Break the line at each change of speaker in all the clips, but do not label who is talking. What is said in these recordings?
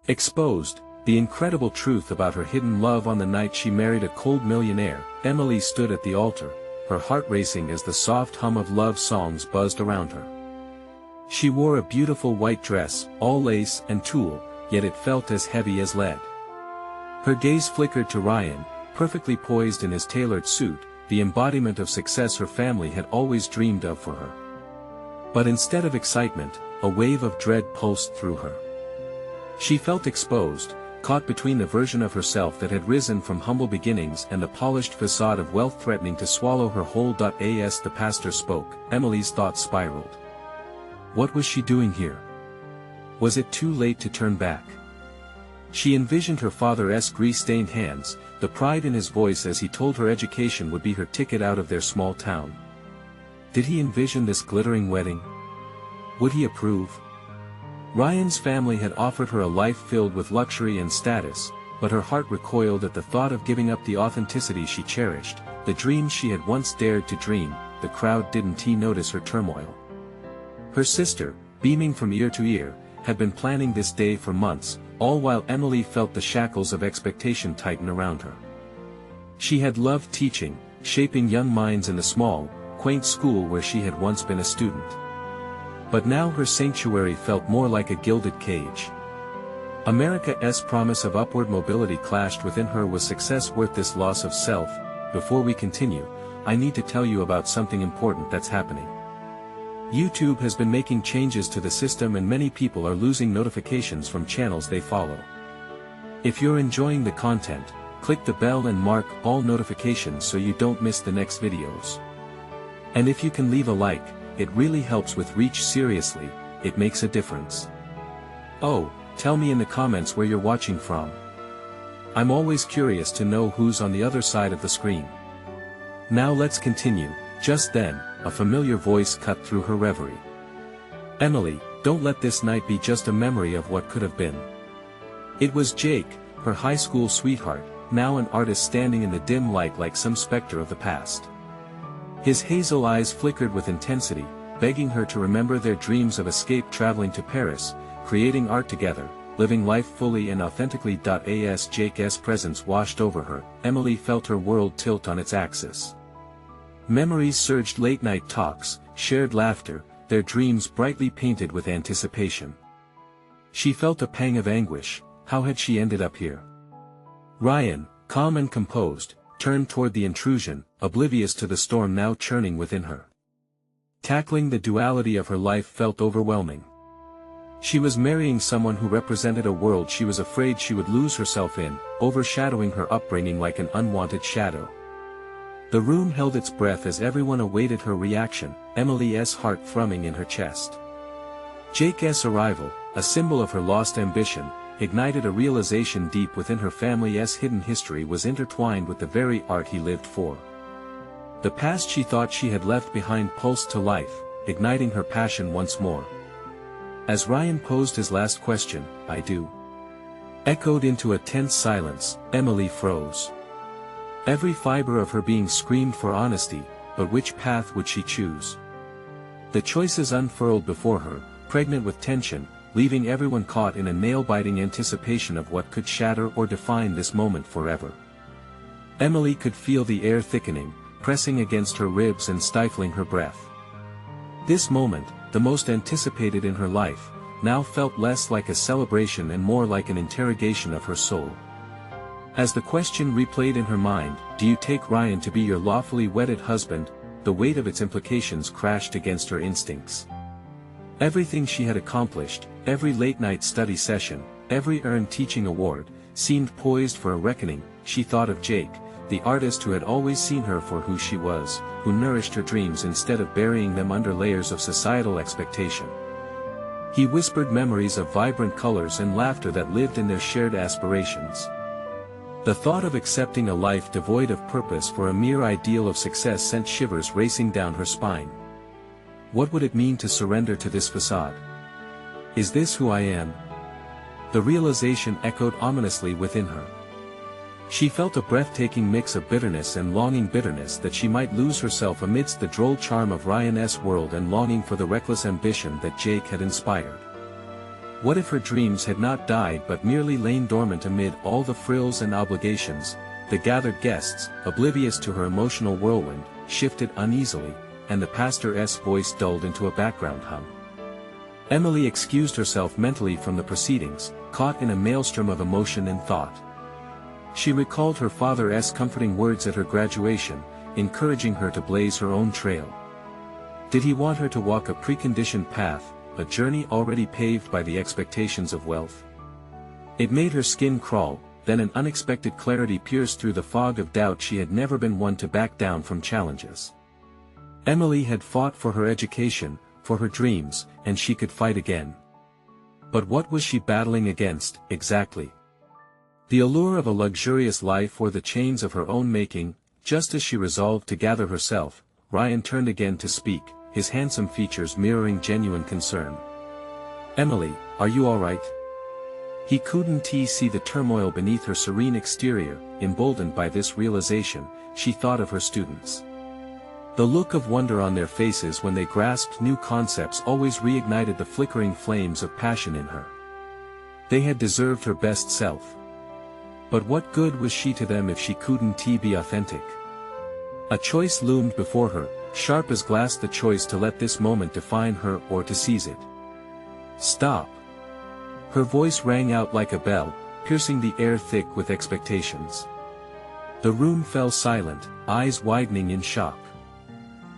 Exposed, the incredible truth about her hidden love on the night she married a cold millionaire, Emily stood at the altar, her heart racing as the soft hum of love songs buzzed around her. She wore a beautiful white dress, all lace and tulle, yet it felt as heavy as lead. Her gaze flickered to Ryan, perfectly poised in his tailored suit, the embodiment of success her family had always dreamed of for her. But instead of excitement, a wave of dread pulsed through her. She felt exposed, caught between the version of herself that had risen from humble beginnings and the polished facade of wealth threatening to swallow her whole. As the pastor spoke, Emily's thoughts spiraled. What was she doing here? Was it too late to turn back? She envisioned her father's grease-stained hands, the pride in his voice as he told her education would be her ticket out of their small town. Did he envision this glittering wedding? Would he approve? Ryan's family had offered her a life filled with luxury and status, but her heart recoiled at the thought of giving up the authenticity she cherished, the dreams she had once dared to dream. The crowd didn't notice her turmoil. Her sister, beaming from ear to ear, had been planning this day for months, all while Emily felt the shackles of expectation tighten around her. She had loved teaching, shaping young minds in the small, quaint school where she had once been a student. But now her sanctuary felt more like a gilded cage. America's promise of upward mobility clashed within her. Was success worth this loss of self? Before we continue, I need to tell you about something important that's happening. YouTube has been making changes to the system and many people are losing notifications from channels they follow. If you're enjoying the content, click the bell and mark all notifications so you don't miss the next videos. And if you can leave a like, it really helps with reach. Seriously, it makes a difference. Oh, tell me in the comments where you're watching from. I'm always curious to know who's on the other side of the screen. Now let's continue. Just then, a familiar voice cut through her reverie. Emily, don't let this night be just a memory of what could have been. It was Jake, her high school sweetheart, now an artist standing in the dim light like some specter of the past. His hazel eyes flickered with intensity, begging her to remember their dreams of escape, traveling to Paris, creating art together, living life fully and authentically. As Jake's presence washed over her, Emily felt her world tilt on its axis. Memories surged: late-night talks, shared laughter, their dreams brightly painted with anticipation. She felt a pang of anguish. How had she ended up here? Ryan, calm and composed, turned toward the intrusion, oblivious to the storm now churning within her. Tackling the duality of her life felt overwhelming. She was marrying someone who represented a world she was afraid she would lose herself in, overshadowing her upbringing like an unwanted shadow. The room held its breath as everyone awaited her reaction, Emily's heart thrumming in her chest. Jake's arrival, a symbol of her lost ambition, ignited a realization deep within her. Family's hidden history was intertwined with the very art he lived for. The past she thought she had left behind pulsed to life, igniting her passion once more. As Ryan posed his last question, "I do?" echoed into a tense silence, Emily froze. Every fiber of her being screamed for honesty, but which path would she choose? The choices unfurled before her, pregnant with tension, leaving everyone caught in a nail-biting anticipation of what could shatter or define this moment forever. Emily could feel the air thickening, pressing against her ribs and stifling her breath. This moment, the most anticipated in her life, now felt less like a celebration and more like an interrogation of her soul. As the question replayed in her mind, "Do you take Ryan to be your lawfully wedded husband?" the weight of its implications crashed against her instincts. Everything she had accomplished, every late-night study session, every earned teaching award, seemed poised for a reckoning. She thought of Jake, the artist who had always seen her for who she was, who nourished her dreams instead of burying them under layers of societal expectation. He whispered memories of vibrant colors and laughter that lived in their shared aspirations. The thought of accepting a life devoid of purpose for a mere ideal of success sent shivers racing down her spine. What would it mean to surrender to this facade? Is this who I am? The realization echoed ominously within her. She felt a breathtaking mix of bitterness and longing, bitterness that she might lose herself amidst the droll charm of Ryan's world and longing for the reckless ambition that Jake had inspired. What if her dreams had not died but merely lain dormant amid all the frills and obligations? The gathered guests, oblivious to her emotional whirlwind, shifted uneasily, and the pastor's voice dulled into a background hum. Emily excused herself mentally from the proceedings, caught in a maelstrom of emotion and thought. She recalled her father's comforting words at her graduation, encouraging her to blaze her own trail. Did he want her to walk a preconditioned path, a journey already paved by the expectations of wealth? It made her skin crawl, then an unexpected clarity pierced through the fog of doubt. She had never been one to back down from challenges. Emily had fought for her education, for her dreams, and she could fight again. But what was she battling against, exactly? The allure of a luxurious life or the chains of her own making? Just as she resolved to gather herself, Ryan turned again to speak, his handsome features mirroring genuine concern. "Emily, are you all right?" He couldn't see the turmoil beneath her serene exterior. Emboldened by this realization, she thought of her students. The look of wonder on their faces when they grasped new concepts always reignited the flickering flames of passion in her. They had deserved her best self. But what good was she to them if she couldn't be authentic? A choice loomed before her, sharp as glass, the choice to let this moment define her or to seize it. "Stop!" Her voice rang out like a bell, piercing the air thick with expectations. The room fell silent, eyes widening in shock.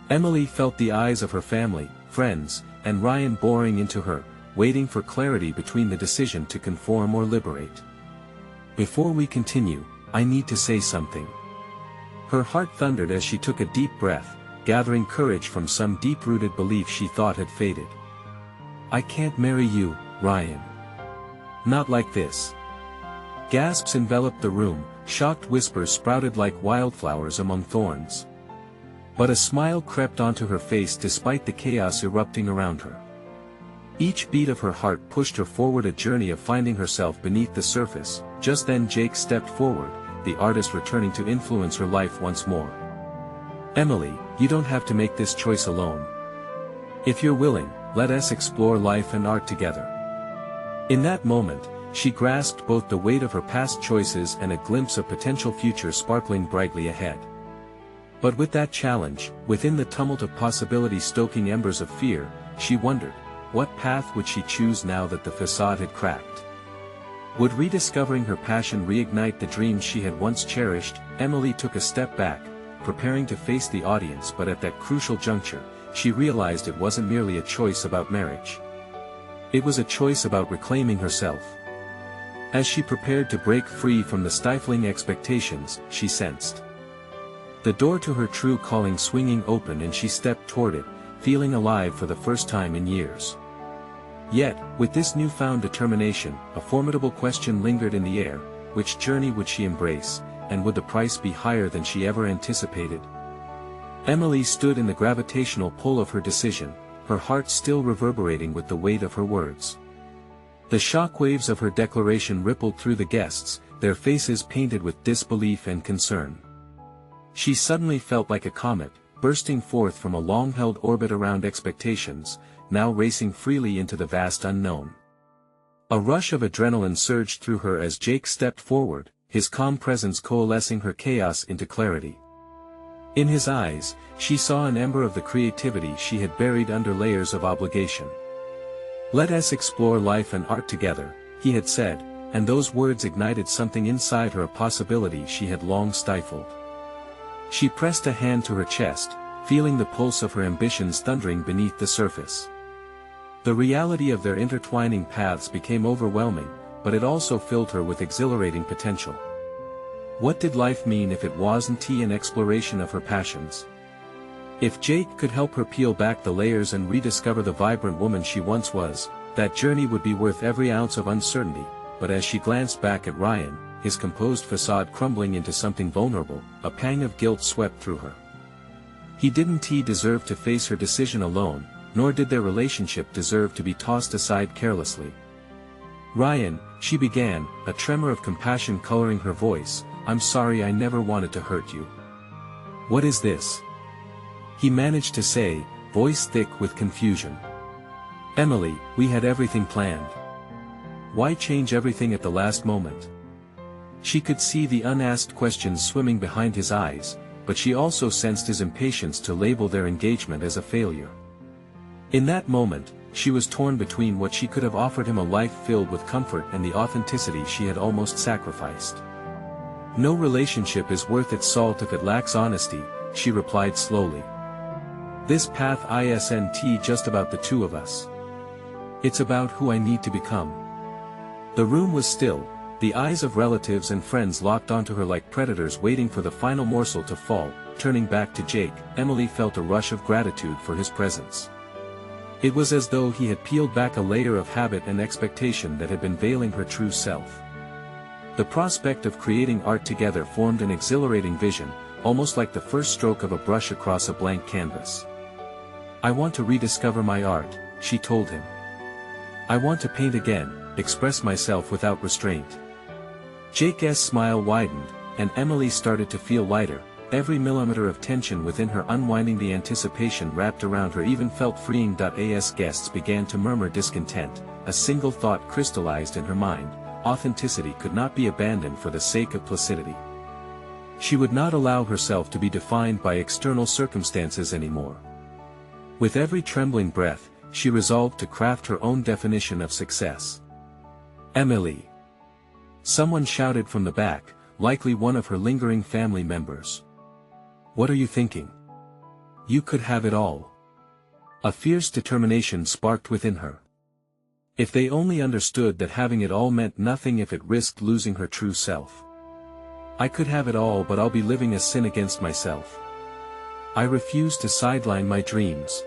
Emily felt the eyes of her family, friends, and Ryan boring into her, waiting for clarity between the decision to conform or liberate. "Before we continue, I need to say something." Her heart thundered as she took a deep breath, gathering courage from some deep-rooted belief she thought had faded. "I can't marry you, Ryan. Not like this." Gasps enveloped the room, shocked whispers sprouted like wildflowers among thorns. But a smile crept onto her face despite the chaos erupting around her. Each beat of her heart pushed her forward, a journey of finding herself beneath the surface. Just then Jake stepped forward, the artist returning to influence her life once more. "Emily, you don't have to make this choice alone. If you're willing, let us explore life and art together." In that moment, she grasped both the weight of her past choices and a glimpse of potential future sparkling brightly ahead. But with that challenge, within the tumult of possibility stoking embers of fear, she wondered, what path would she choose now that the facade had cracked? Would rediscovering her passion reignite the dreams she had once cherished? Emily took a step back, preparing to face the audience, but at that crucial juncture, she realized it wasn't merely a choice about marriage. It was a choice about reclaiming herself. As she prepared to break free from the stifling expectations, she sensed the door to her true calling swinging open, and she stepped toward it, feeling alive for the first time in years. Yet, with this newfound determination, a formidable question lingered in the air: which journey would she embrace, and would the price be higher than she ever anticipated? Emily stood in the gravitational pull of her decision, her heart still reverberating with the weight of her words. The shockwaves of her declaration rippled through the guests, their faces painted with disbelief and concern. She suddenly felt like a comet, bursting forth from a long-held orbit around expectations, now racing freely into the vast unknown. A rush of adrenaline surged through her as Jake stepped forward, his calm presence coalescing her chaos into clarity. In his eyes, she saw an ember of the creativity she had buried under layers of obligation. "Let us explore life and art together," he had said, and those words ignited something inside her, a possibility she had long stifled. She pressed a hand to her chest, feeling the pulse of her ambitions thundering beneath the surface. The reality of their intertwining paths became overwhelming, but it also filled her with exhilarating potential. What did life mean if it wasn't an exploration of her passions? If Jake could help her peel back the layers and rediscover the vibrant woman she once was, that journey would be worth every ounce of uncertainty. But as she glanced back at Ryan, his composed facade crumbling into something vulnerable, a pang of guilt swept through her. He didn't deserve to face her decision alone, nor did their relationship deserve to be tossed aside carelessly. "Ryan," she began, a tremor of compassion coloring her voice, "I'm sorry, I never wanted to hurt you." "What is this?" he managed to say, voice thick with confusion. "Emily, we had everything planned. Why change everything at the last moment? She could see the unasked questions swimming behind his eyes, but she also sensed his impatience to label their engagement as a failure. In that moment, she was torn between what she could have offered him, a life filled with comfort, and the authenticity she had almost sacrificed. No relationship is worth its salt if it lacks honesty, she replied slowly. This path isn't just about the two of us. It's about who I need to become. The room was still, the eyes of relatives and friends locked onto her like predators waiting for the final morsel to fall. Turning back to Jake, Emily felt a rush of gratitude for his presence. It was as though he had peeled back a layer of habit and expectation that had been veiling her true self. The prospect of creating art together formed an exhilarating vision, almost like the first stroke of a brush across a blank canvas. I want to rediscover my art, she told him. I want to paint again, express myself without restraint. Jake's smile widened, and Emily started to feel lighter. Every millimeter of tension within her unwinding, the anticipation wrapped around her even felt freeing. As guests began to murmur discontent, a single thought crystallized in her mind: authenticity could not be abandoned for the sake of placidity. She would not allow herself to be defined by external circumstances anymore. With every trembling breath, she resolved to craft her own definition of success. Emily! Someone shouted from the back, likely one of her lingering family members. What are you thinking? You could have it all. A fierce determination sparked within her. If they only understood that having it all meant nothing if it risked losing her true self. I could have it all, but I'll be living a sin against myself. I refuse to sideline my dreams.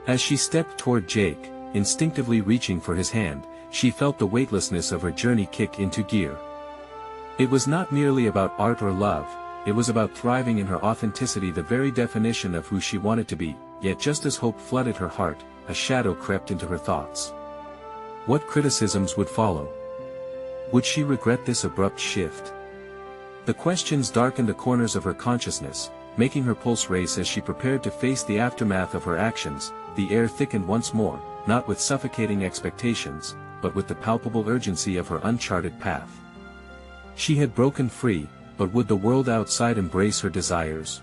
As she stepped toward Jake, instinctively reaching for his hand, she felt the weightlessness of her journey kick into gear. It was not merely about art or love, it was about thriving in her authenticity, the very definition of who she wanted to be. Yet just as hope flooded her heart, a shadow crept into her thoughts. What criticisms would follow? Would she regret this abrupt shift? The questions darkened the corners of her consciousness, making her pulse race as she prepared to face the aftermath of her actions. The air thickened once more, not with suffocating expectations, but with the palpable urgency of her uncharted path. She had broken free, but would the world outside embrace her desires?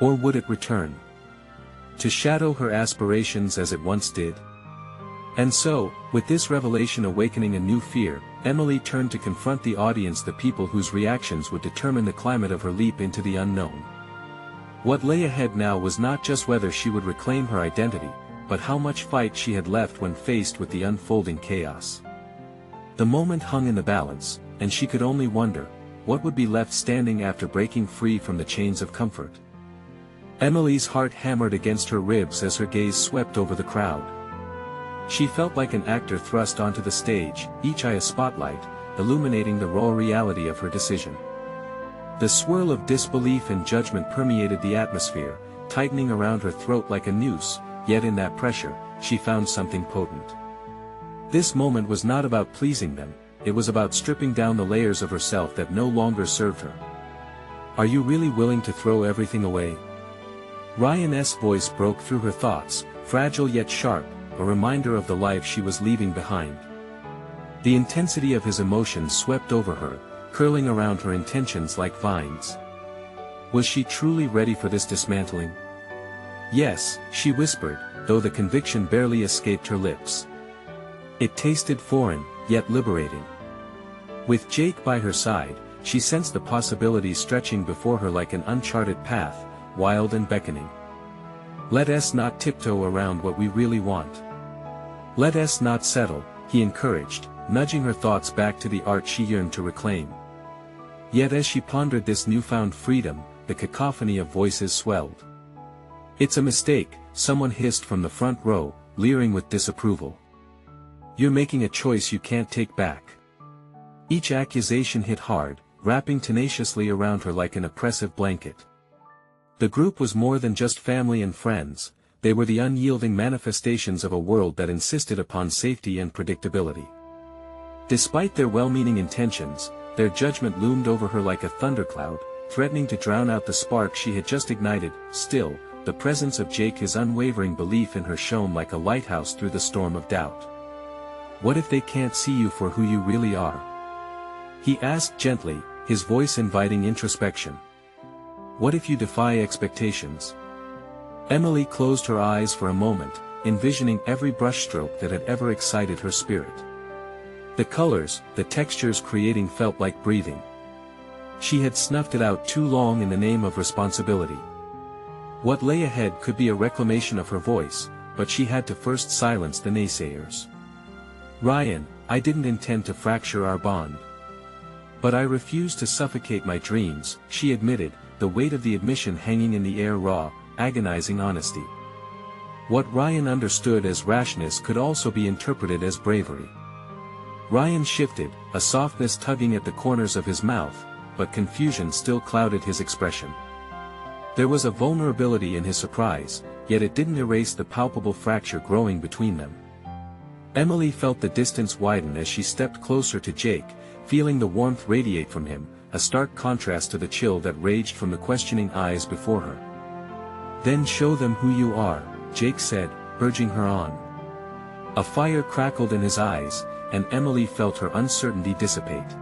Or would it return to shadow her aspirations as it once did? And so, with this revelation awakening a new fear, Emily turned to confront the audience, the people whose reactions would determine the climate of her leap into the unknown. What lay ahead now was not just whether she would reclaim her identity, but how much fight she had left when faced with the unfolding chaos. The moment hung in the balance, and she could only wonder, what would be left standing after breaking free from the chains of comfort? Emily's heart hammered against her ribs as her gaze swept over the crowd. She felt like an actor thrust onto the stage, each eye a spotlight, illuminating the raw reality of her decision. The swirl of disbelief and judgment permeated the atmosphere, tightening around her throat like a noose, yet in that pressure, she found something potent. This moment was not about pleasing them, it was about stripping down the layers of herself that no longer served her. Are you really willing to throw everything away? Ryan's voice broke through her thoughts, fragile yet sharp, a reminder of the life she was leaving behind. The intensity of his emotions swept over her, curling around her intentions like vines. Was she truly ready for this dismantling? Yes, she whispered, though the conviction barely escaped her lips. It tasted foreign, yet liberating. With Jake by her side, she sensed the possibilities stretching before her like an uncharted path, wild and beckoning. Let us not tiptoe around what we really want. Let us not settle, he encouraged, nudging her thoughts back to the art she yearned to reclaim. Yet as she pondered this newfound freedom, the cacophony of voices swelled. It's a mistake, someone hissed from the front row, leering with disapproval. You're making a choice you can't take back. Each accusation hit hard, wrapping tenaciously around her like an oppressive blanket. The group was more than just family and friends, they were the unyielding manifestations of a world that insisted upon safety and predictability. Despite their well-meaning intentions, their judgment loomed over her like a thundercloud, threatening to drown out the spark she had just ignited. Still, the presence of Jake, his unwavering belief in her, shone like a lighthouse through the storm of doubt. What if they can't see you for who you really are? He asked gently, his voice inviting introspection. What if you defy expectations? Emily closed her eyes for a moment, envisioning every brushstroke that had ever excited her spirit. The colors, the textures creating felt like breathing. She had snuffed it out too long in the name of responsibility. What lay ahead could be a reclamation of her voice, but she had to first silence the naysayers. Ryan, I didn't intend to fracture our bond. But I refused to suffocate my dreams, she admitted, the weight of the admission hanging in the air raw, agonizing honesty. What Ryan understood as rashness could also be interpreted as bravery. Ryan shifted, a softness tugging at the corners of his mouth, but confusion still clouded his expression. There was a vulnerability in his surprise, yet it didn't erase the palpable fracture growing between them. Emily felt the distance widen as she stepped closer to Jake, feeling the warmth radiate from him, a stark contrast to the chill that raged from the questioning eyes before her. Then show them who you are, Jake said, urging her on. A fire crackled in his eyes, and Emily felt her uncertainty dissipate.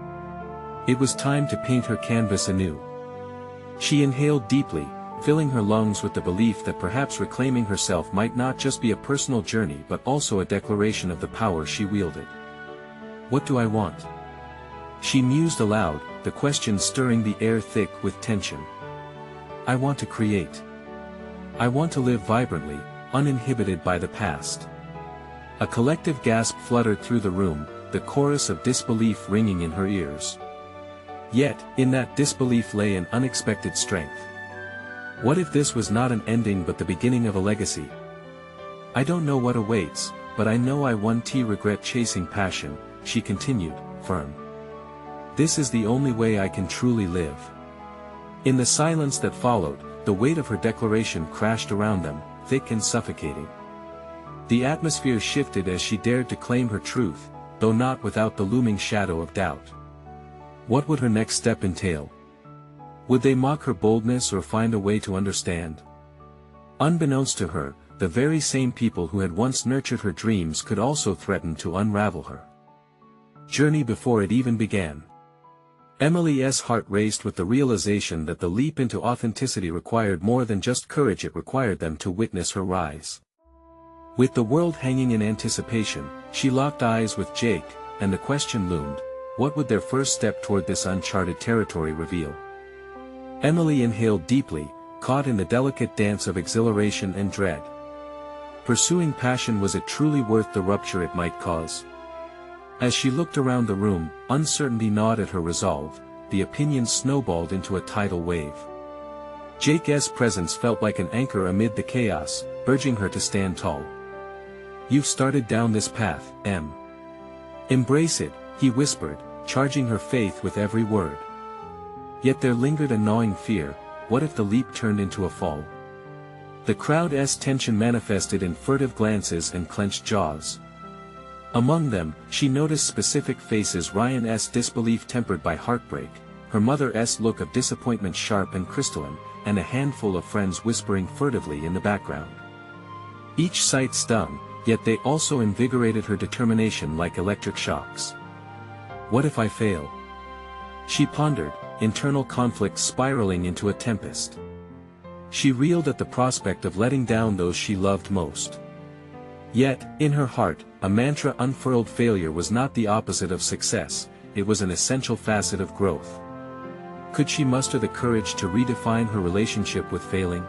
It was time to paint her canvas anew. She inhaled deeply, filling her lungs with the belief that perhaps reclaiming herself might not just be a personal journey but also a declaration of the power she wielded. What do I want? She mused aloud, the question stirring the air thick with tension. I want to create. I want to live vibrantly, uninhibited by the past. A collective gasp fluttered through the room, the chorus of disbelief ringing in her ears. Yet, in that disbelief lay an unexpected strength. What if this was not an ending but the beginning of a legacy? I don't know what awaits, but I know I won't regret chasing passion, she continued, firm. This is the only way I can truly live. In the silence that followed, the weight of her declaration crashed around them, thick and suffocating. The atmosphere shifted as she dared to claim her truth, though not without the looming shadow of doubt. What would her next step entail? Would they mock her boldness or find a way to understand? Unbeknownst to her, the very same people who had once nurtured her dreams could also threaten to unravel her journey before it even began. Emily's heart raced with the realization that the leap into authenticity required more than just courage, it required them to witness her rise. With the world hanging in anticipation, she locked eyes with Jake, and the question loomed, what would their first step toward this uncharted territory reveal? Emily inhaled deeply, caught in the delicate dance of exhilaration and dread. Pursuing passion, was it truly worth the rupture it might cause? As she looked around the room, uncertainty gnawed at her resolve, the opinions snowballed into a tidal wave. Jake's presence felt like an anchor amid the chaos, urging her to stand tall. You've started down this path, Em. Embrace it, he whispered, charging her faith with every word. Yet there lingered a gnawing fear, what if the leap turned into a fall? The crowd's tension manifested in furtive glances and clenched jaws. Among them, she noticed specific faces, Ryan's disbelief tempered by heartbreak, her mother's look of disappointment sharp and crystalline, and a handful of friends whispering furtively in the background. Each sight stung, yet they also invigorated her determination like electric shocks. What if I fail? She pondered, internal conflict spiraling into a tempest. She reeled at the prospect of letting down those she loved most. Yet, in her heart, a mantra unfurled: failure was not the opposite of success, it was an essential facet of growth. Could she muster the courage to redefine her relationship with failing?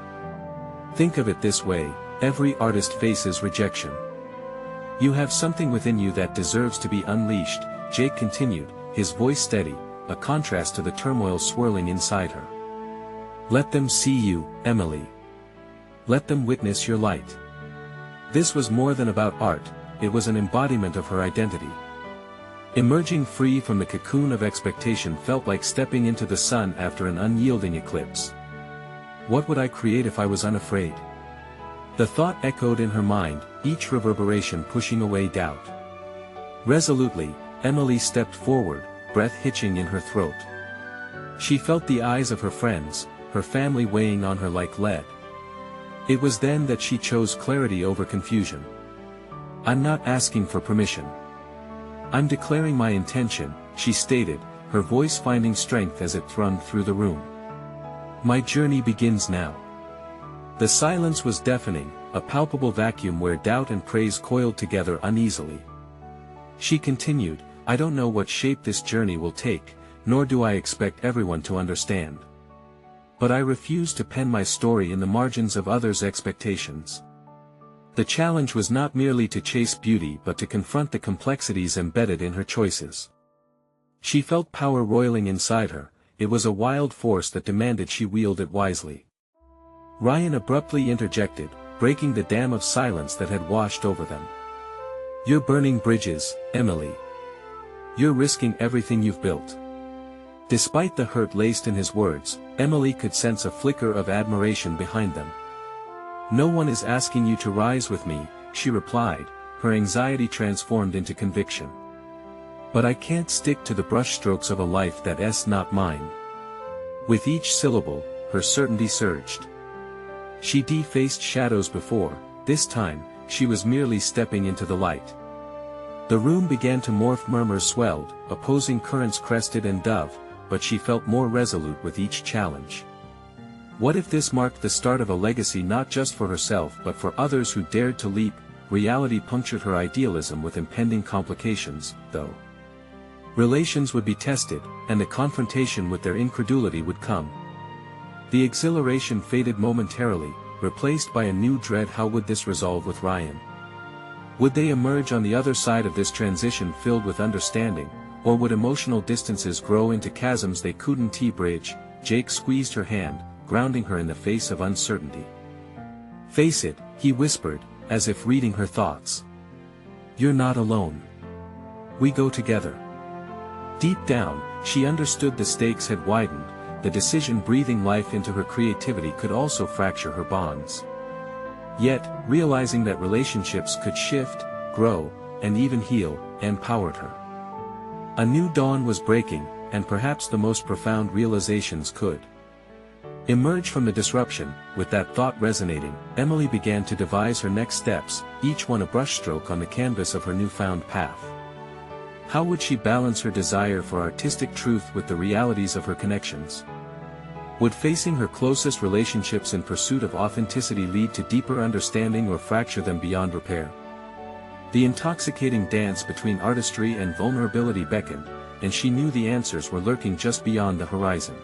Think of it this way, every artist faces rejection. You have something within you that deserves to be unleashed, Jake continued, his voice steady, a contrast to the turmoil swirling inside her. Let them see you, Emily. Let them witness your light. This was more than about art, it was an embodiment of her identity. Emerging free from the cocoon of expectation felt like stepping into the sun after an unyielding eclipse. What would I create if I was unafraid? The thought echoed in her mind, each reverberation pushing away doubt. Resolutely, Emily stepped forward, breath hitching in her throat. She felt the eyes of her friends, her family weighing on her like lead. It was then that she chose clarity over confusion. I'm not asking for permission. "I'm declaring my intention," she stated, her voice finding strength as it thrummed through the room. "My journey begins now." The silence was deafening, a palpable vacuum where doubt and praise coiled together uneasily. She continued, "I don't know what shape this journey will take, nor do I expect everyone to understand. But I refuse to pen my story in the margins of others' expectations." The challenge was not merely to chase beauty but to confront the complexities embedded in her choices. She felt power roiling inside her. It was a wild force that demanded she wield it wisely. Ryan abruptly interjected, breaking the dam of silence that had washed over them. "You're burning bridges, Emily. You're risking everything you've built." Despite the hurt laced in his words, Emily could sense a flicker of admiration behind them. "No one is asking you to rise with me," she replied, her anxiety transformed into conviction. "But I can't stick to the brushstrokes of a life that's not mine." With each syllable, her certainty surged. She defaced shadows before, this time, she was merely stepping into the light. The room began to morph, murmurs swelled, opposing currents crested and dove, but she felt more resolute with each challenge. What if this marked the start of a legacy not just for herself but for others who dared to leap? Reality punctured her idealism with impending complications, though. Relations would be tested, and the confrontation with their incredulity would come. The exhilaration faded momentarily, replaced by a new dread. How would this resolve with Ryan? Would they emerge on the other side of this transition filled with understanding, or would emotional distances grow into chasms they couldn't bridge? Jake squeezed her hand, grounding her in the face of uncertainty. "Face it," he whispered, as if reading her thoughts. "You're not alone. We go together." Deep down, she understood the stakes had widened. The decision breathing life into her creativity could also fracture her bonds. Yet, realizing that relationships could shift, grow, and even heal, empowered her. A new dawn was breaking, and perhaps the most profound realizations could emerge from the disruption. With that thought resonating, Emily began to devise her next steps, each one a brushstroke on the canvas of her newfound path. How would she balance her desire for artistic truth with the realities of her connections? Would facing her closest relationships in pursuit of authenticity lead to deeper understanding or fracture them beyond repair? The intoxicating dance between artistry and vulnerability beckoned, and she knew the answers were lurking just beyond the horizon.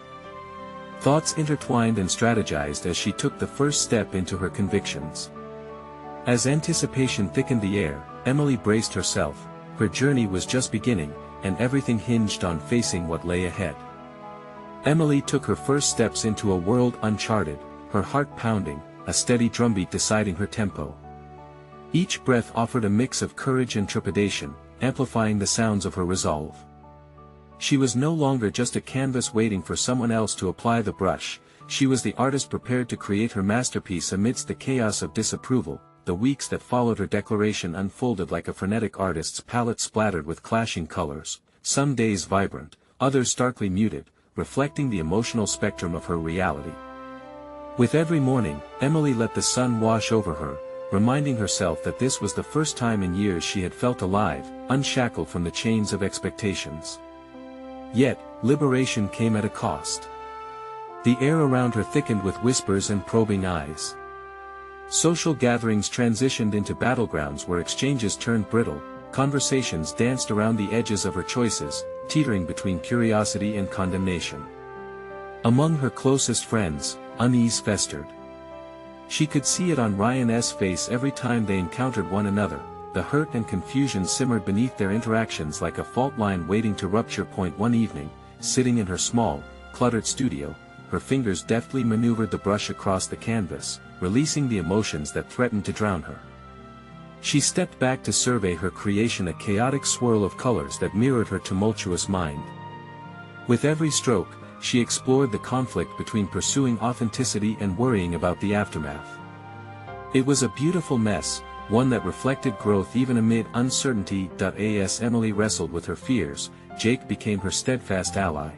Thoughts intertwined and strategized as she took the first step into her convictions. As anticipation thickened the air, Emily braced herself. Her journey was just beginning, and everything hinged on facing what lay ahead. Emily took her first steps into a world uncharted, her heart pounding, a steady drumbeat deciding her tempo. Each breath offered a mix of courage and trepidation, amplifying the sounds of her resolve. She was no longer just a canvas waiting for someone else to apply the brush. She was the artist prepared to create her masterpiece amidst the chaos of disapproval. The weeks that followed her declaration unfolded like a frenetic artist's palette splattered with clashing colors, some days vibrant, others starkly muted, reflecting the emotional spectrum of her reality. With every morning, Emily let the sun wash over her, reminding herself that this was the first time in years she had felt alive, unshackled from the chains of expectations. Yet, liberation came at a cost. The air around her thickened with whispers and probing eyes. Social gatherings transitioned into battlegrounds where exchanges turned brittle, conversations danced around the edges of her choices, teetering between curiosity and condemnation. Among her closest friends, unease festered. She could see it on Ryan's face every time they encountered one another. The hurt and confusion simmered beneath their interactions like a fault line waiting to rupture. One evening, sitting in her small, cluttered studio, her fingers deftly maneuvered the brush across the canvas, releasing the emotions that threatened to drown her. She stepped back to survey her creation, a chaotic swirl of colors that mirrored her tumultuous mind. With every stroke, she explored the conflict between pursuing authenticity and worrying about the aftermath. It was a beautiful mess, one that reflected growth even amid uncertainty. As Emily wrestled with her fears, Jake became her steadfast ally.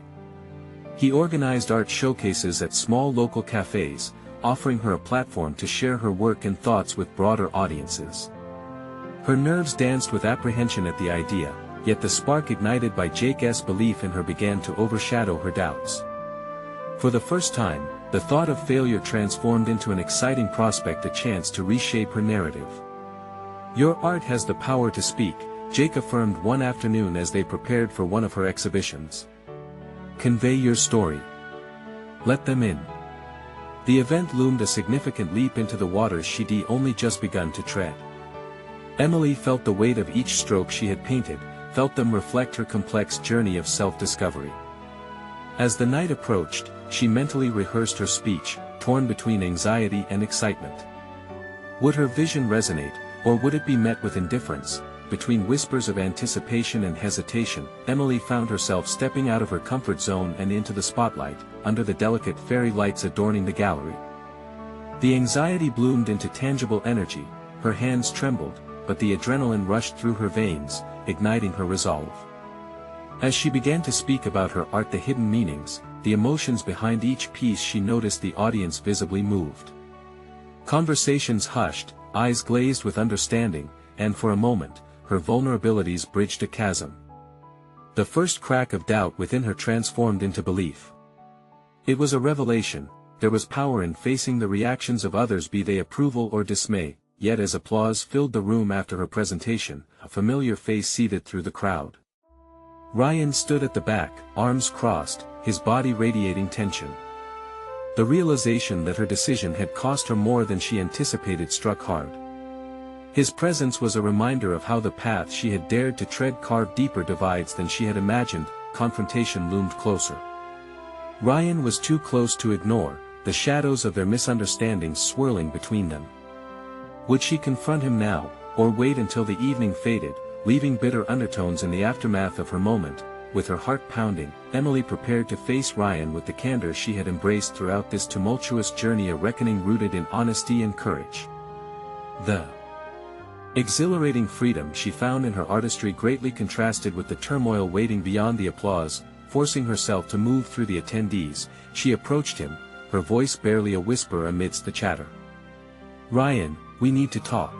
He organized art showcases at small local cafes, offering her a platform to share her work and thoughts with broader audiences. Her nerves danced with apprehension at the idea, yet the spark ignited by Jake's belief in her began to overshadow her doubts. For the first time, the thought of failure transformed into an exciting prospect, a chance to reshape her narrative. "Your art has the power to speak," Jake affirmed one afternoon as they prepared for one of her exhibitions. "Convey your story. Let them in." The event loomed a significant leap into the waters she'd only just begun to tread. Emily felt the weight of each stroke she had painted, felt them reflect her complex journey of self-discovery. As the night approached, she mentally rehearsed her speech, torn between anxiety and excitement. Would her vision resonate, or would it be met with indifference? Between whispers of anticipation and hesitation, Emily found herself stepping out of her comfort zone and into the spotlight, under the delicate fairy lights adorning the gallery. The anxiety bloomed into tangible energy, her hands trembled, but the adrenaline rushed through her veins, igniting her resolve. As she began to speak about her art, the hidden meanings, the emotions behind each piece, she noticed the audience visibly moved. Conversations hushed, eyes glazed with understanding, and for a moment, her vulnerabilities bridged a chasm. The first crack of doubt within her transformed into belief. It was a revelation. There was power in facing the reactions of others, be they approval or dismay. Yet as applause filled the room after her presentation, a familiar face seethed through the crowd. Ryan stood at the back, arms crossed, his body radiating tension. The realization that her decision had cost her more than she anticipated struck hard. His presence was a reminder of how the path she had dared to tread carved deeper divides than she had imagined. Confrontation loomed closer. Ryan was too close to ignore, the shadows of their misunderstandings swirling between them. Would she confront him now, or wait until the evening faded, leaving bitter undertones in the aftermath of her moment? With her heart pounding, Emily prepared to face Ryan with the candor she had embraced throughout this tumultuous journey, a reckoning rooted in honesty and courage. The exhilarating freedom she found in her artistry greatly contrasted with the turmoil waiting beyond the applause. Forcing herself to move through the attendees, she approached him, her voice barely a whisper amidst the chatter. "Ryan, we need to talk."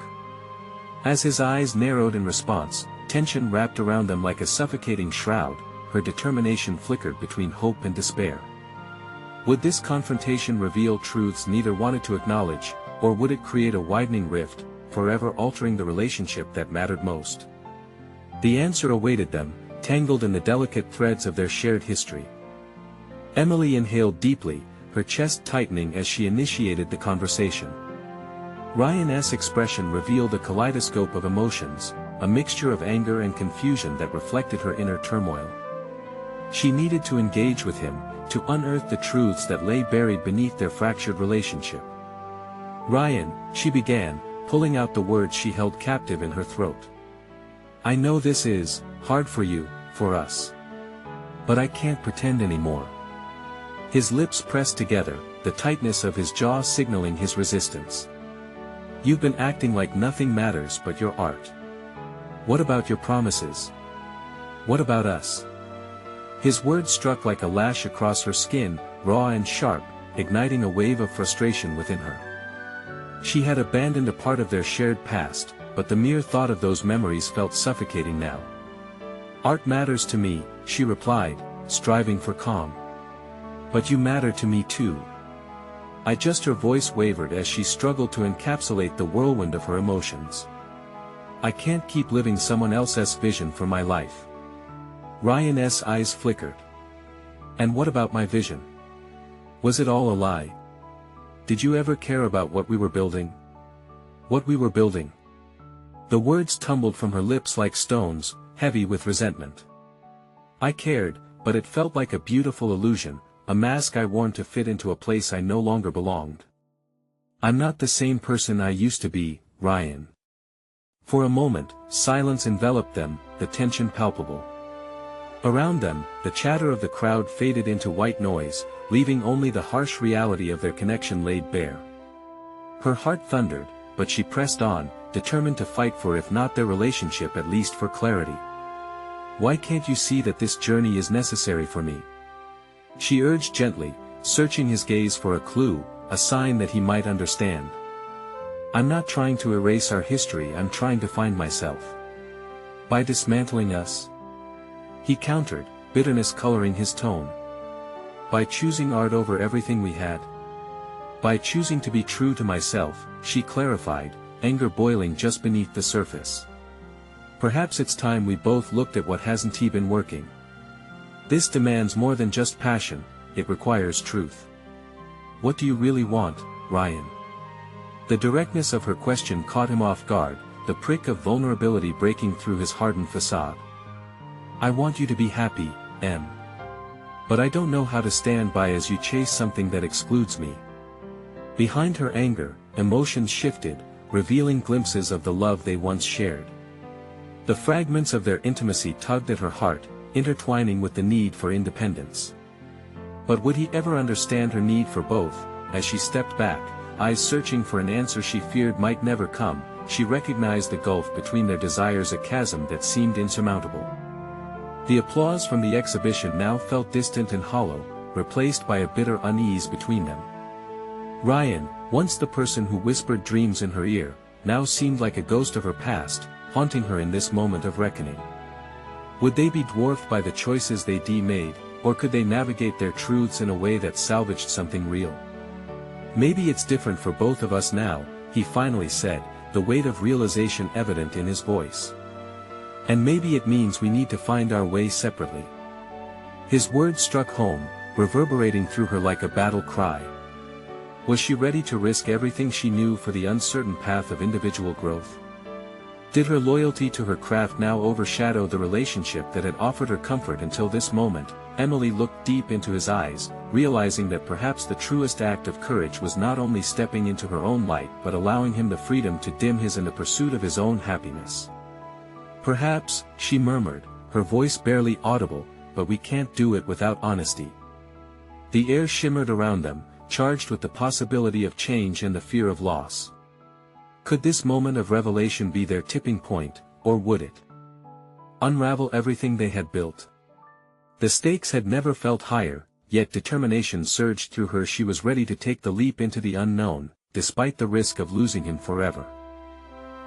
As his eyes narrowed in response, tension wrapped around them like a suffocating shroud, her determination flickered between hope and despair. Would this confrontation reveal truths neither wanted to acknowledge, or would it create a widening rift, forever altering the relationship that mattered most? The answer awaited them, tangled in the delicate threads of their shared history. Emily inhaled deeply, her chest tightening as she initiated the conversation. Ryan's expression revealed a kaleidoscope of emotions, a mixture of anger and confusion that reflected her inner turmoil. She needed to engage with him, to unearth the truths that lay buried beneath their fractured relationship. "Ryan," she began, pulling out the words she held captive in her throat. "I know this is hard for you, for us. But I can't pretend anymore." His lips pressed together, the tightness of his jaw signaling his resistance. "You've been acting like nothing matters but your art. What about your promises? What about us?" His words struck like a lash across her skin, raw and sharp, igniting a wave of frustration within her. She had abandoned a part of their shared past, but the mere thought of those memories felt suffocating now. "Art matters to me," she replied, striving for calm. "But you matter to me too." Her voice wavered as she struggled to encapsulate the whirlwind of her emotions. "I can't keep living someone else's vision for my life." Ryan's eyes flickered. "And what about my vision? Was it all a lie? Did you ever care about what we were building? What we were building?" The words tumbled from her lips like stones, heavy with resentment. "I cared, but it felt like a beautiful illusion, a mask I worn to fit into a place I no longer belonged. I'm not the same person I used to be, Ryan." For a moment, silence enveloped them, the tension palpable. Around them, the chatter of the crowd faded into white noise, leaving only the harsh reality of their connection laid bare. Her heart thundered, but she pressed on, determined to fight for, if not their relationship, at least for clarity. "Why can't you see that this journey is necessary for me?" she urged gently, searching his gaze for a clue, a sign that he might understand. "I'm not trying to erase our history, I'm trying to find myself." By dismantling us? He countered, bitterness coloring his tone. By choosing art over everything we had? By choosing to be true to myself, she clarified, anger boiling just beneath the surface. Perhaps it's time we both looked at what hasn't been working. This demands more than just passion, it requires truth. What do you really want, Ryan? The directness of her question caught him off guard, the prick of vulnerability breaking through his hardened facade. I want you to be happy, Em. But I don't know how to stand by as you chase something that excludes me. Behind her anger, emotions shifted, revealing glimpses of the love they once shared. The fragments of their intimacy tugged at her heart, intertwining with the need for independence. But would he ever understand her need for both? As she stepped back, eyes searching for an answer she feared might never come, she recognized the gulf between their desires, a chasm that seemed insurmountable. The applause from the exhibition now felt distant and hollow, replaced by a bitter unease between them. Ryan, once the person who whispered dreams in her ear, now seemed like a ghost of her past, haunting her in this moment of reckoning. Would they be dwarfed by the choices they made, or could they navigate their truths in a way that salvaged something real? Maybe it's different for both of us now, he finally said, the weight of realization evident in his voice. And maybe it means we need to find our way separately. His words struck home, reverberating through her like a battle cry. Was she ready to risk everything she knew for the uncertain path of individual growth? Did her loyalty to her craft now overshadow the relationship that had offered her comfort until this moment? Emily looked deep into his eyes, realizing that perhaps the truest act of courage was not only stepping into her own light but allowing him the freedom to dim his in the pursuit of his own happiness. Perhaps, she murmured, her voice barely audible, but we can't do it without honesty. The air shimmered around them, charged with the possibility of change and the fear of loss. Could this moment of revelation be their tipping point, or would it unravel everything they had built? The stakes had never felt higher, yet determination surged through her. She was ready to take the leap into the unknown, despite the risk of losing him forever.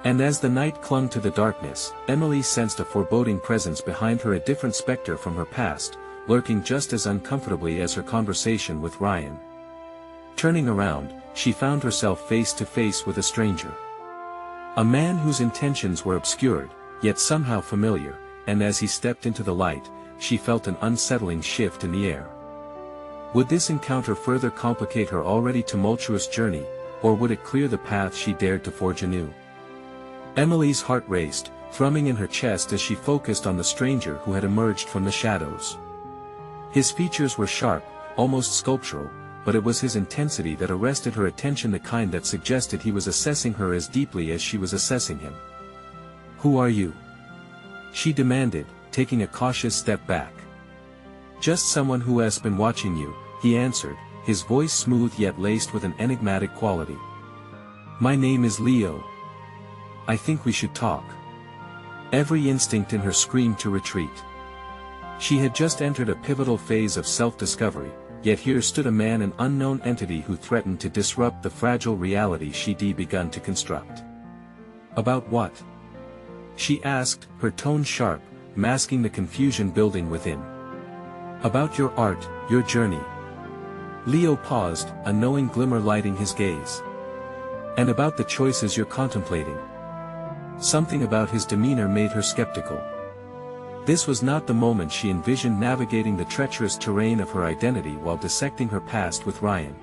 And as the night clung to the darkness, Emily sensed a foreboding presence behind her, a different specter from her past, lurking just as uncomfortably as her conversation with Ryan. Turning around, she found herself face to face with a stranger. A man whose intentions were obscured, yet somehow familiar, and as he stepped into the light, she felt an unsettling shift in the air. Would this encounter further complicate her already tumultuous journey, or would it clear the path she dared to forge anew? Emily's heart raced, thrumming in her chest as she focused on the stranger who had emerged from the shadows. His features were sharp, almost sculptural, but it was his intensity that arrested her attention, the kind that suggested he was assessing her as deeply as she was assessing him. "Who are you?" she demanded, taking a cautious step back. "Just someone who has been watching you," he answered, his voice smooth yet laced with an enigmatic quality. "My name is Leo. I think we should talk." Every instinct in her screamed to retreat. She had just entered a pivotal phase of self-discovery, yet here stood a man, an unknown entity who threatened to disrupt the fragile reality she'd begun to construct. "About what?" she asked, her tone sharp, masking the confusion building within. "About your art, your journey." Leo paused, a knowing glimmer lighting his gaze. "And about the choices you're contemplating." Something about his demeanor made her skeptical. This was not the moment she envisioned navigating the treacherous terrain of her identity while dissecting her past with Ryan.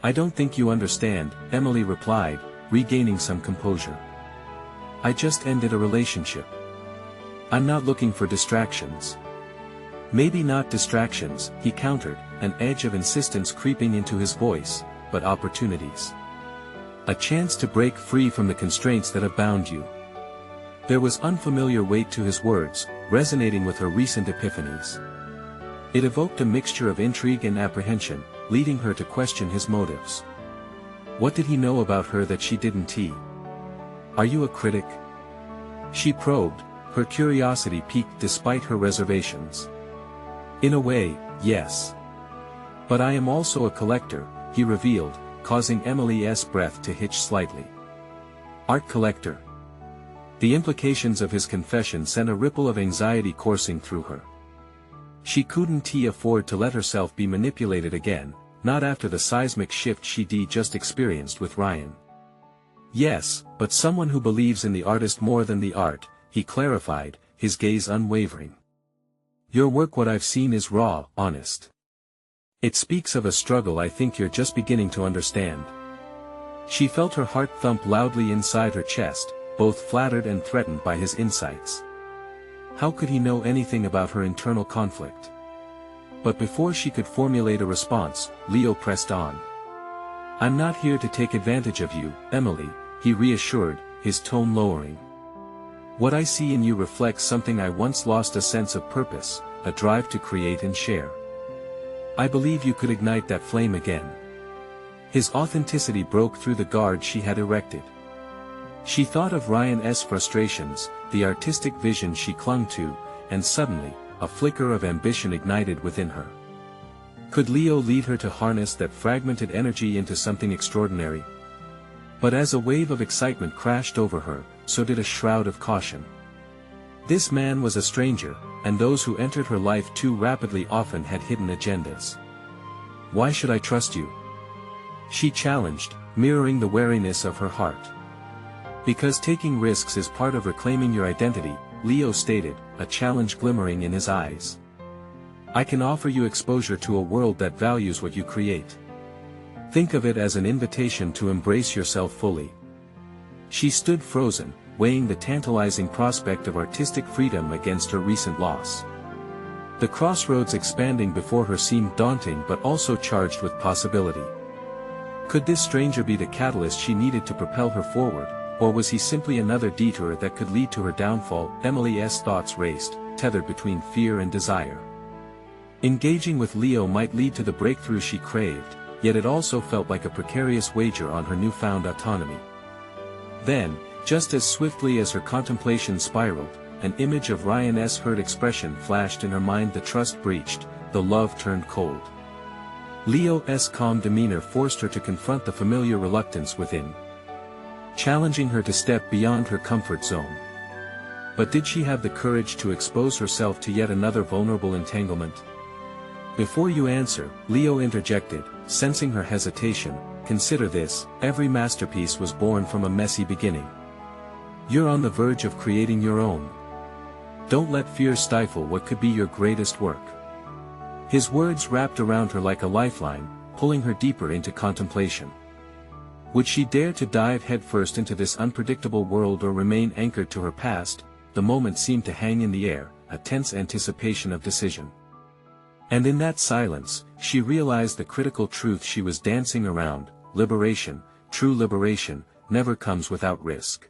"I don't think you understand," Emily replied, regaining some composure. "I just ended a relationship. I'm not looking for distractions." "Maybe not distractions," he countered, an edge of insistence creeping into his voice, "but opportunities. A chance to break free from the constraints that have bound you." There was unfamiliar weight to his words, resonating with her recent epiphanies. It evoked a mixture of intrigue and apprehension, leading her to question his motives. What did he know about her that she didn't? "Are you a critic?" she probed, her curiosity piqued despite her reservations. "In a way, yes. But I am also a collector," he revealed, causing Emily's breath to hitch slightly. "Art collector?" The implications of his confession sent a ripple of anxiety coursing through her. She couldn't afford to let herself be manipulated again, not after the seismic shift she'd just experienced with Ryan. Yes, but someone who believes in the artist more than the art, he clarified, his gaze unwavering. Your work, what I've seen, is raw, honest. It speaks of a struggle I think you're just beginning to understand. She felt her heart thump loudly inside her chest, both flattered and threatened by his insights. How could he know anything about her internal conflict? But before she could formulate a response, Leo pressed on. I'm not here to take advantage of you, Emily, he reassured, his tone lowering. What I see in you reflects something I once lost: a sense of purpose, a drive to create and share. I believe you could ignite that flame again. His authenticity broke through the guard she had erected. She thought of Ryan's frustrations, the artistic vision she clung to, and suddenly, a flicker of ambition ignited within her. Could Leo lead her to harness that fragmented energy into something extraordinary? But as a wave of excitement crashed over her, so did a shroud of caution. This man was a stranger, and those who entered her life too rapidly often had hidden agendas. Why should I trust you? She challenged, mirroring the wariness of her heart. Because taking risks is part of reclaiming your identity, Leo stated, a challenge glimmering in his eyes. I can offer you exposure to a world that values what you create. Think of it as an invitation to embrace yourself fully. She stood frozen, weighing the tantalizing prospect of artistic freedom against her recent loss. The crossroads expanding before her seemed daunting but also charged with possibility. Could this stranger be the catalyst she needed to propel her forward? Or was he simply another detour that could lead to her downfall? Emily's thoughts raced, tethered between fear and desire. Engaging with Leo might lead to the breakthrough she craved, yet it also felt like a precarious wager on her newfound autonomy. Then, just as swiftly as her contemplation spiraled, an image of Ryan's hurt expression flashed in her mind. The trust breached, the love turned cold. Leo's calm demeanor forced her to confront the familiar reluctance within, challenging her to step beyond her comfort zone. But did she have the courage to expose herself to yet another vulnerable entanglement? Before you answer, Leo interjected, sensing her hesitation, consider this: every masterpiece was born from a messy beginning. You're on the verge of creating your own. Don't let fear stifle what could be your greatest work. His words wrapped around her like a lifeline, pulling her deeper into contemplation. Would she dare to dive headfirst into this unpredictable world or remain anchored to her past? The moment seemed to hang in the air, a tense anticipation of decision. And in that silence, she realized the critical truth she was dancing around: liberation, true liberation, never comes without risk.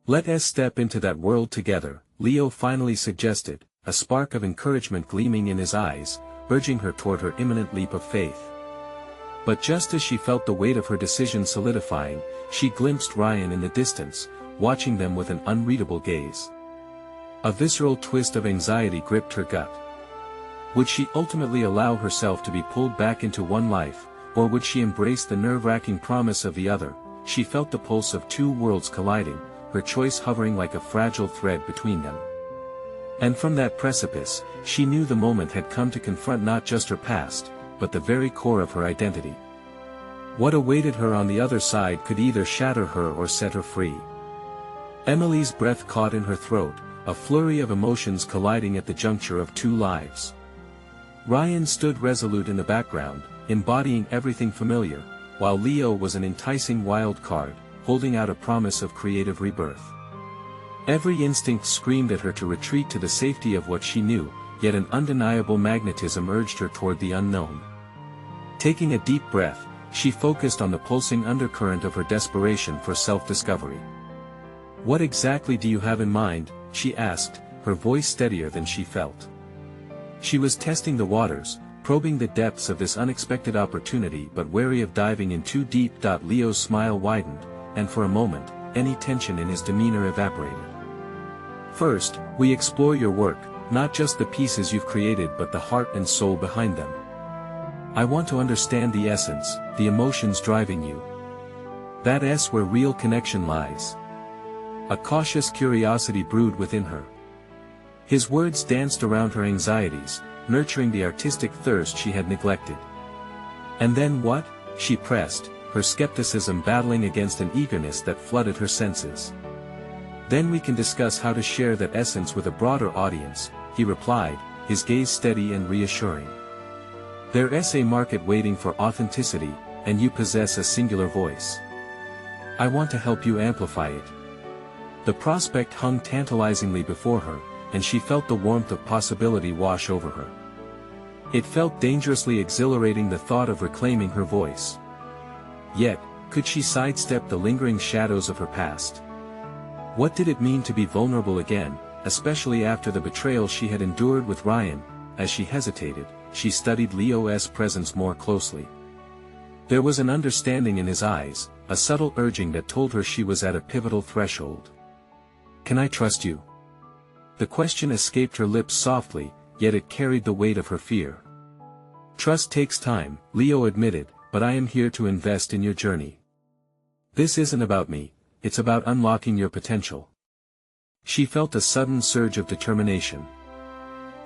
Let us step into that world together, Leo finally suggested, a spark of encouragement gleaming in his eyes, urging her toward her imminent leap of faith. But just as she felt the weight of her decision solidifying, she glimpsed Ryan in the distance, watching them with an unreadable gaze. A visceral twist of anxiety gripped her gut. Would she ultimately allow herself to be pulled back into one life, or would she embrace the nerve-wracking promise of the other? She felt the pulse of two worlds colliding, her choice hovering like a fragile thread between them. And from that precipice, she knew the moment had come to confront not just her past, but the very core of her identity. What awaited her on the other side could either shatter her or set her free. Emily's breath caught in her throat, a flurry of emotions colliding at the juncture of two lives. Ryan stood resolute in the background, embodying everything familiar, while Leo was an enticing wild card, holding out a promise of creative rebirth. Every instinct screamed at her to retreat to the safety of what she knew, yet an undeniable magnetism urged her toward the unknown. Taking a deep breath, she focused on the pulsing undercurrent of her desperation for self-discovery. What exactly do you have in mind? She asked, her voice steadier than she felt. She was testing the waters, probing the depths of this unexpected opportunity but wary of diving in too deep. Leo's smile widened, and for a moment, any tension in his demeanor evaporated. First, we explore your work, not just the pieces you've created but the heart and soul behind them. I want to understand the essence, the emotions driving you. That's where real connection lies. A cautious curiosity brewed within her. His words danced around her anxieties, nurturing the artistic thirst she had neglected. And then what? She pressed, her skepticism battling against an eagerness that flooded her senses. Then we can discuss how to share that essence with a broader audience, he replied, his gaze steady and reassuring. There's a market waiting for authenticity, and you possess a singular voice. I want to help you amplify it. The prospect hung tantalizingly before her, and she felt the warmth of possibility wash over her. It felt dangerously exhilarating, the thought of reclaiming her voice. Yet, could she sidestep the lingering shadows of her past? What did it mean to be vulnerable again, especially after the betrayal she had endured with Ryan? As she hesitated, she studied Leo's presence more closely. There was an understanding in his eyes, a subtle urging that told her she was at a pivotal threshold. Can I trust you? The question escaped her lips softly, yet it carried the weight of her fear. Trust takes time, Leo admitted, but I am here to invest in your journey. This isn't about me, it's about unlocking your potential. She felt a sudden surge of determination.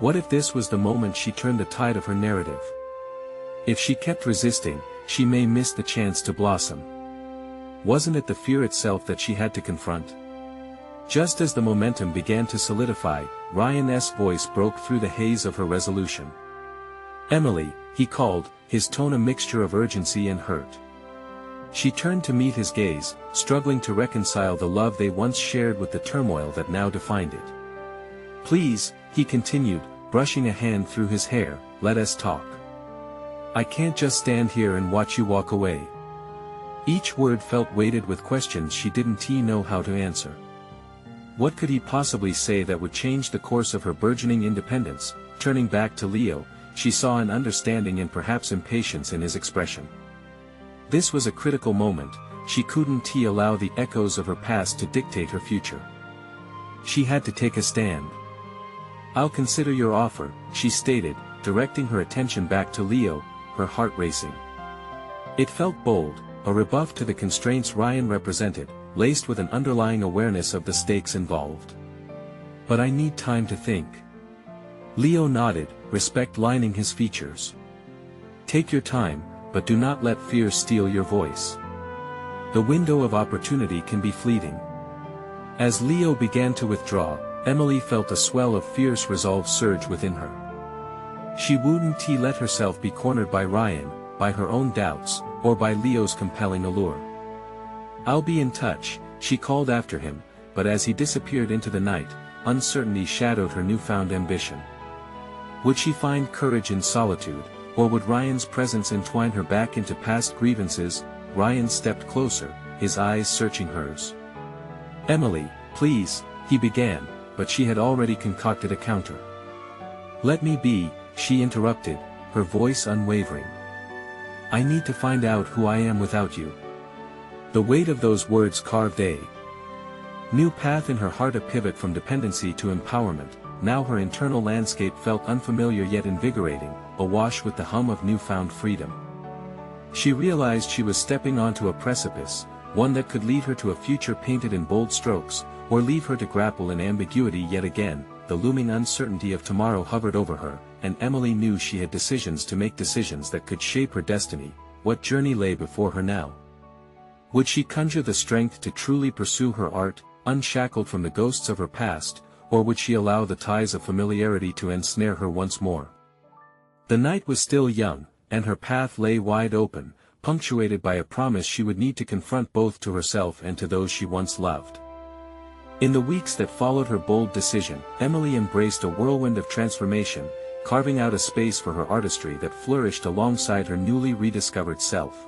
What if this was the moment she turned the tide of her narrative? If she kept resisting, she may miss the chance to blossom. Wasn't it the fear itself that she had to confront? Just as the momentum began to solidify, Ryan's voice broke through the haze of her resolution. Emily, he called, his tone a mixture of urgency and hurt. She turned to meet his gaze, struggling to reconcile the love they once shared with the turmoil that now defined it. Please, he continued, brushing a hand through his hair, let us talk. I can't just stand here and watch you walk away. Each word felt weighted with questions she didn't know how to answer. What could he possibly say that would change the course of her burgeoning independence? Turning back to Leo, she saw an understanding and perhaps impatience in his expression. This was a critical moment, she couldn't allow the echoes of her past to dictate her future. She had to take a stand. I'll consider your offer, she stated, directing her attention back to Leo, her heart racing. It felt bold, a rebuff to the constraints Ryan represented, laced with an underlying awareness of the stakes involved. But I need time to think. Leo nodded, respect lining his features. Take your time, but do not let fear steal your voice. The window of opportunity can be fleeting. As Leo began to withdraw, Emily felt a swell of fierce resolve surge within her. She wouldn't let herself be cornered by Ryan, by her own doubts, or by Leo's compelling allure. I'll be in touch, she called after him, but as he disappeared into the night, uncertainty shadowed her newfound ambition. Would she find courage in solitude, or would Ryan's presence entwine her back into past grievances? Ryan stepped closer, his eyes searching hers. Emily, please, he began, but she had already concocted a counter. Let me be, she interrupted, her voice unwavering. I need to find out who I am without you. The weight of those words carved a new path in her heart, a pivot from dependency to empowerment. Now her internal landscape felt unfamiliar yet invigorating, awash with the hum of newfound freedom. She realized she was stepping onto a precipice, one that could lead her to a future painted in bold strokes, or leave her to grapple in ambiguity yet again. The looming uncertainty of tomorrow hovered over her, and Emily knew she had decisions to make, decisions that could shape her destiny. What journey lay before her now? Would she conjure the strength to truly pursue her art, unshackled from the ghosts of her past, or would she allow the ties of familiarity to ensnare her once more? The night was still young, and her path lay wide open, punctuated by a promise she would need to confront both to herself and to those she once loved. In the weeks that followed her bold decision, Emily embraced a whirlwind of transformation, carving out a space for her artistry that flourished alongside her newly rediscovered self.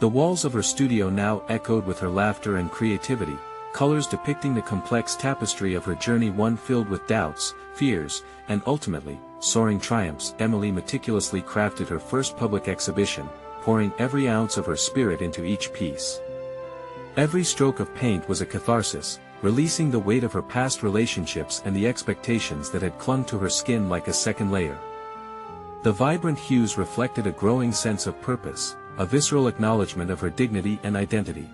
The walls of her studio now echoed with her laughter and creativity, colors depicting the complex tapestry of her journey, one filled with doubts, fears, and ultimately, soaring triumphs. Emily meticulously crafted her first public exhibition, pouring every ounce of her spirit into each piece. Every stroke of paint was a catharsis, releasing the weight of her past relationships and the expectations that had clung to her skin like a second layer. The vibrant hues reflected a growing sense of purpose, a visceral acknowledgement of her dignity and identity.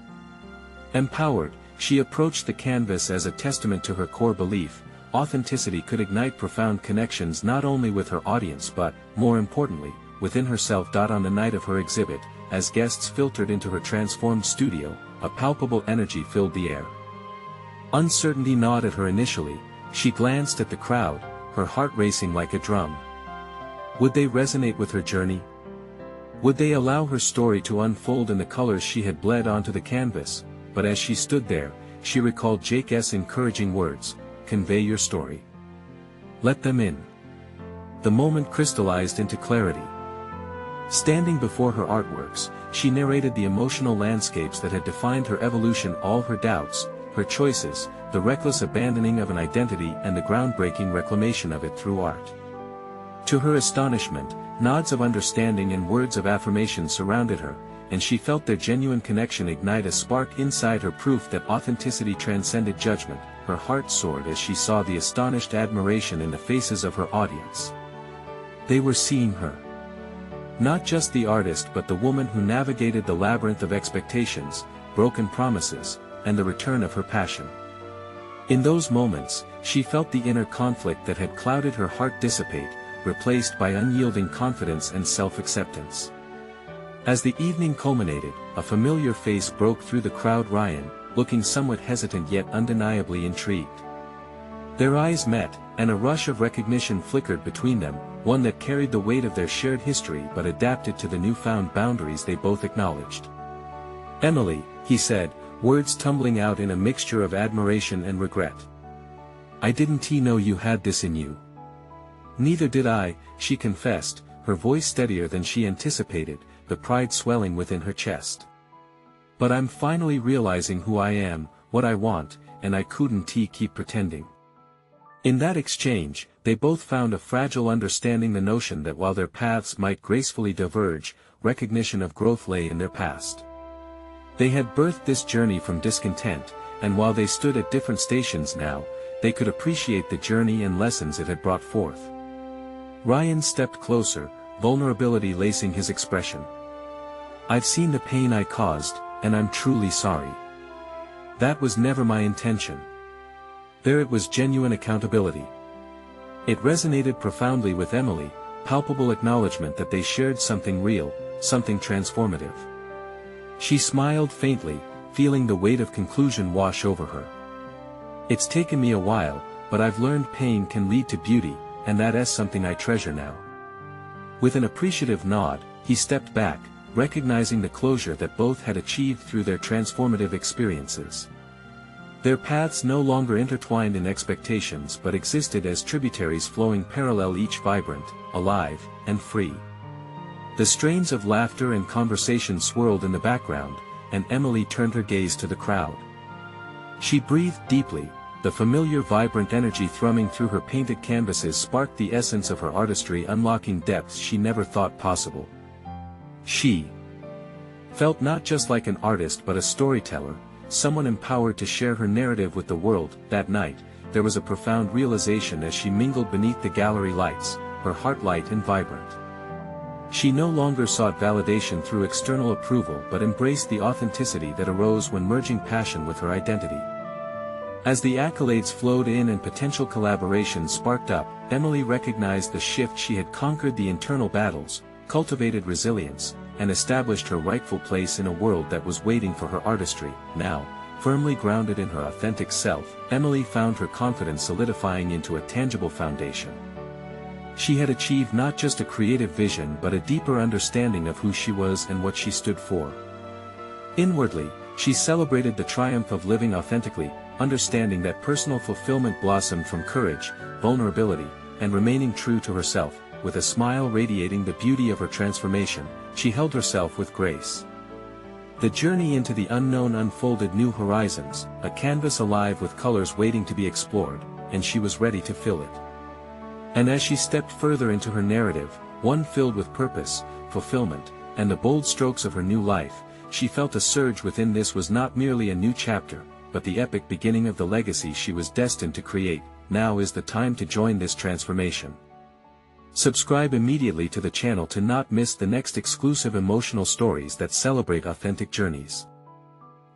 Empowered, She approached the canvas as a testament to her core belief: authenticity could ignite profound connections not only with her audience but, more importantly, within herself. On the night of her exhibit, as guests filtered into her transformed studio, a palpable energy filled the air. Uncertainty gnawed at her initially. She glanced at the crowd, her heart racing like a drum. Would they resonate with her journey? Would they allow her story to unfold in the colors she had bled onto the canvas? But as she stood there, she recalled Jake's encouraging words: "Convey your story. Let them in." The moment crystallized into clarity. Standing before her artworks, she narrated the emotional landscapes that had defined her evolution: all her doubts, her choices, the reckless abandoning of an identity, and the groundbreaking reclamation of it through art. To her astonishment, nods of understanding and words of affirmation surrounded her, and she felt their genuine connection ignite a spark inside her, proof that authenticity transcended judgment. Her heart soared as she saw the astonished admiration in the faces of her audience. They were seeing her. Not just the artist but the woman who navigated the labyrinth of expectations, broken promises, and the return of her passion. In those moments, she felt the inner conflict that had clouded her heart dissipate, replaced by unyielding confidence and self-acceptance. As the evening culminated, a familiar face broke through the crowd: Ryan, looking somewhat hesitant yet undeniably intrigued. Their eyes met, and a rush of recognition flickered between them, one that carried the weight of their shared history but adapted to the newfound boundaries they both acknowledged. "Emily," he said, words tumbling out in a mixture of admiration and regret. "I didn't know you had this in you." "Neither did I," she confessed, her voice steadier than she anticipated, the pride swelling within her chest. "But I'm finally realizing who I am, what I want, and I couldn't keep pretending." In that exchange, they both found a fragile understanding: the notion that while their paths might gracefully diverge, recognition of growth lay in their past. They had birthed this journey from discontent, and while they stood at different stations now, they could appreciate the journey and lessons it had brought forth. Ryan stepped closer, vulnerability lacing his expression. "I've seen the pain I caused, and I'm truly sorry. That was never my intention." There it was, genuine accountability. It resonated profoundly with Emily, palpable acknowledgement that they shared something real, something transformative. She smiled faintly, feeling the weight of conclusion wash over her. "It's taken me a while, but I've learned pain can lead to beauty, and that is something I treasure now." With an appreciative nod, he stepped back, recognizing the closure that both had achieved through their transformative experiences. Their paths no longer intertwined in expectations but existed as tributaries flowing parallel, each vibrant, alive, and free. The strains of laughter and conversation swirled in the background, and Emily turned her gaze to the crowd. She breathed deeply, the familiar vibrant energy thrumming through her painted canvases sparked the essence of her artistry, unlocking depths she never thought possible. She felt not just like an artist but a storyteller, someone empowered to share her narrative with the world. That night, there was a profound realization as she mingled beneath the gallery lights, her heart light and vibrant. She no longer sought validation through external approval but embraced the authenticity that arose when merging passion with her identity. As the accolades flowed in and potential collaborations sparked up, Emily recognized the shift. She had conquered the internal battles, cultivated resilience, and established her rightful place in a world that was waiting for her artistry. Now, firmly grounded in her authentic self, Emily found her confidence solidifying into a tangible foundation. She had achieved not just a creative vision but a deeper understanding of who she was and what she stood for. Inwardly, she celebrated the triumph of living authentically, understanding that personal fulfillment blossomed from courage, vulnerability, and remaining true to herself. With a smile radiating the beauty of her transformation, she held herself with grace. The journey into the unknown unfolded new horizons, a canvas alive with colors waiting to be explored, and she was ready to fill it. And as she stepped further into her narrative, one filled with purpose, fulfillment, and the bold strokes of her new life, she felt a surge within. This was not merely a new chapter, but the epic beginning of the legacy she was destined to create. Now is the time to join this transformation. Subscribe immediately to the channel to not miss the next exclusive emotional stories that celebrate authentic journeys.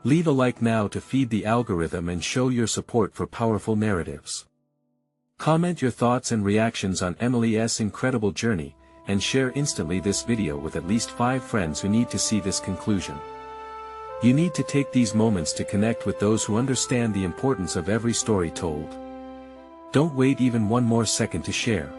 Leave a like now to feed the algorithm and show your support for powerful narratives. Comment your thoughts and reactions on Emily's incredible journey, and share instantly this video with at least 5 friends who need to see this conclusion. You need to take these moments to connect with those who understand the importance of every story told. Don't wait even one more second to share.